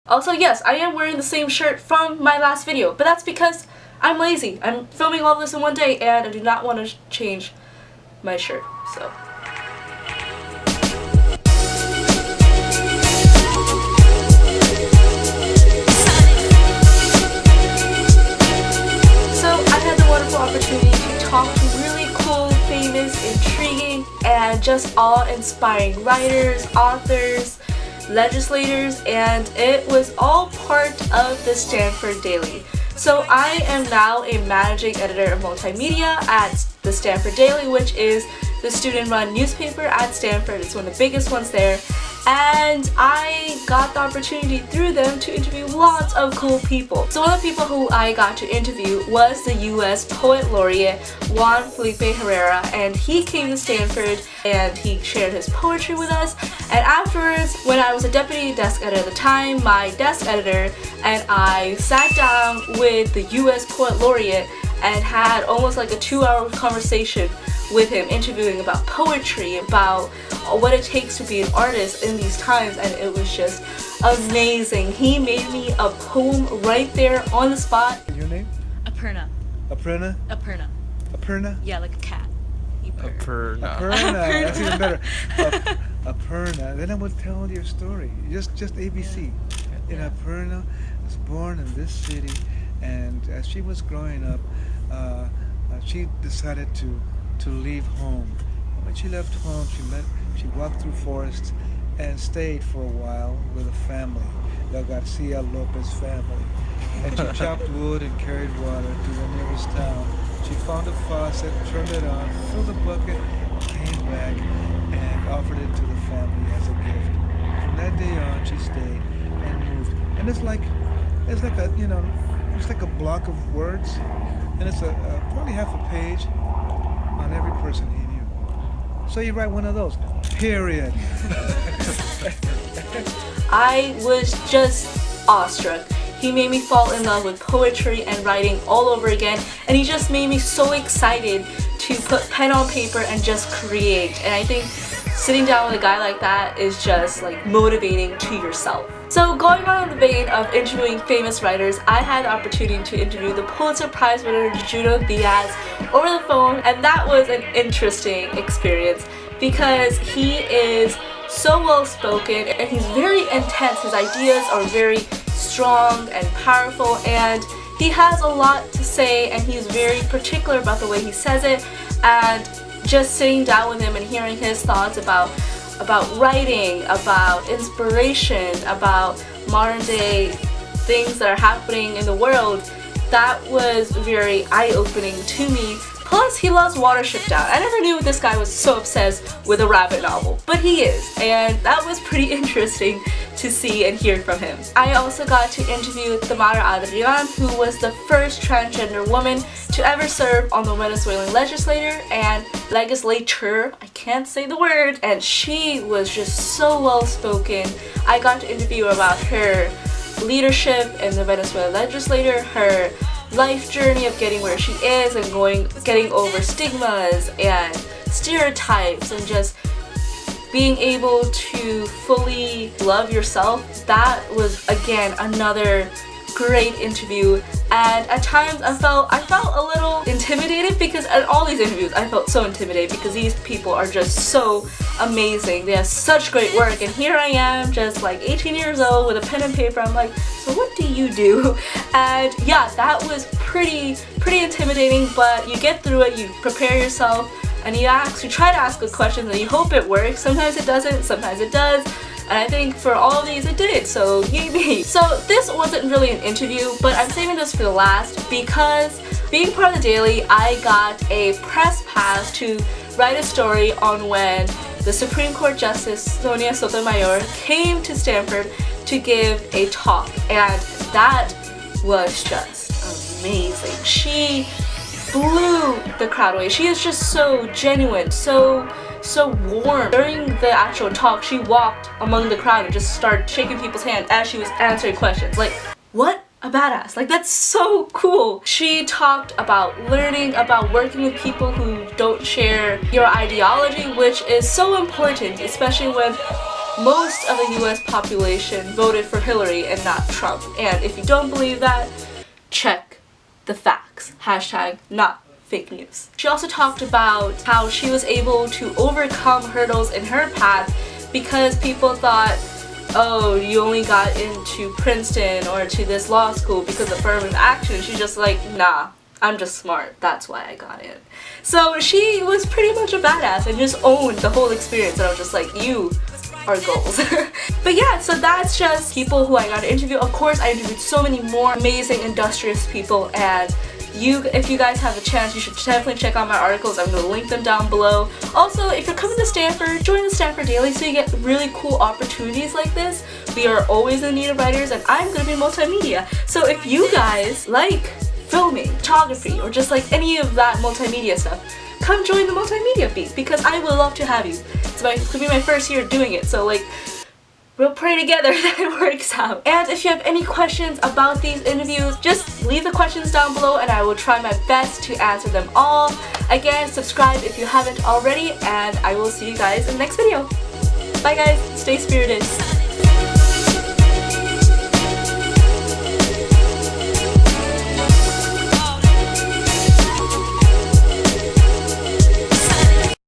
Also, yes, I am wearing the same shirt from my last video, but that's because I'm lazy. I'm filming all this in one day and I do not want to change my shirt, so. Opportunity to talk to really cool, famous, intriguing, and just awe-inspiring writers, authors, legislators, and it was all part of the Stanford Daily. So I am now a managing editor of multimedia at the Stanford Daily, which is the student-run newspaper at Stanford. It's one of the biggest ones there. And I got the opportunity through them to interview lots of cool people. So one of the people who I got to interview was the US Poet Laureate, Juan Felipe Herrera, and he came to Stanford and he shared his poetry with us. And afterwards, when I was a deputy desk editor at the time, my desk editor and I sat down with the US Poet Laureate and had almost like a 2-hour conversation with him, interviewing about poetry, about what it takes to be an artist in these times, and it was just amazing. He made me a poem right there on the spot. Your name? Aparna. Aparna? Aparna. Aparna? Yeah, like a cat. Aparna. Aparna. That's even better. Aparna. Then I would tell your story. Just ABC. Yeah. And Aparna was born in this city, and as she was growing up, she decided to leave home. And when she left home, she walked through forests and stayed for a while with a family, the Garcia Lopez family. And she chopped wood and carried water to the nearest town. She found a faucet, turned it on, filled a bucket, came back, and offered it to the family as a gift. From that day on, she stayed and moved. And it's like a, you know, it's like a block of words, and it's probably half a page on every person he knew. So you write one of those, period. I was just awestruck. He made me fall in love with poetry and writing all over again, and he just made me so excited to put pen on paper and just create. And I think sitting down with a guy like that is just like motivating to yourself. So going on in the vein of interviewing famous writers, I had the opportunity to interview the Pulitzer Prize winner Junot Diaz over the phone, and that was an interesting experience because he is so well spoken and he's very intense. His ideas are very strong and powerful, and he has a lot to say, and he's very particular about the way he says it. And just sitting down with him and hearing his thoughts about writing, about inspiration, about modern day things that are happening in the world, that was very eye-opening to me. Plus, he loves Watership Down. I never knew this guy was so obsessed with a rabbit novel, but he is, and that was pretty interesting to see and hear from him. I also got to interview Tamara Adrian, who was the first transgender woman to ever serve on the Venezuelan legislature, I can't say the word, and she was just so well spoken. I got to interview her about her leadership in the Venezuelan legislature, her life journey of getting where she is and getting over stigmas and stereotypes and just being able to fully love yourself. That was again another great interview, and at times I felt a little intimidated because at all these interviews I felt so intimidated because these people are just so amazing. They have such great work, and here I am just like 18 years old with a pen and paper. I'm like, so what do you do? And yeah, that was pretty intimidating, but you get through it, you prepare yourself, and you try to ask good questions and you hope it works. Sometimes it doesn't, sometimes it does. And I think for all of these it did, so yay me. So this wasn't really an interview, but I'm saving this for the last because being part of the Daily, I got a press pass to write a story on when the Supreme Court Justice Sonia Sotomayor came to Stanford to give a talk, and that was just amazing. She blew the crowd away. She is just so genuine, so warm. During the actual talk, she walked among the crowd and just started shaking people's hands as she was answering questions. Like, what a badass. Like, that's so cool. She talked about learning, about working with people who don't share your ideology, which is so important, especially when most of the US population voted for Hillary and not Trump. And if you don't believe that, check the facts. Hashtag not fake news. She also talked about how she was able to overcome hurdles in her path because people thought, oh, you only got into Princeton or to this law school because of affirmative action. She's just like, nah, I'm just smart. That's why I got in. So she was pretty much a badass and just owned the whole experience, and I was just like, you are goals. But yeah, so that's just people who I got to interview. Of course, I interviewed so many more amazing, industrious people, and if you guys have a chance, you should definitely check out my articles. I'm going to link them down below. Also, if you're coming to Stanford, join the Stanford Daily so you get really cool opportunities like this. We are always in need of writers, and I'm going to be multimedia. So if you guys like filming, photography, or just like any of that multimedia stuff, come join the multimedia beat because I would love to have you. It's going to be my first year doing it, so like, we'll pray together that it works out. And if you have any questions about these interviews, just leave the questions down below and I will try my best to answer them all. Again, subscribe if you haven't already, and I will see you guys in the next video. Bye guys, stay spirited.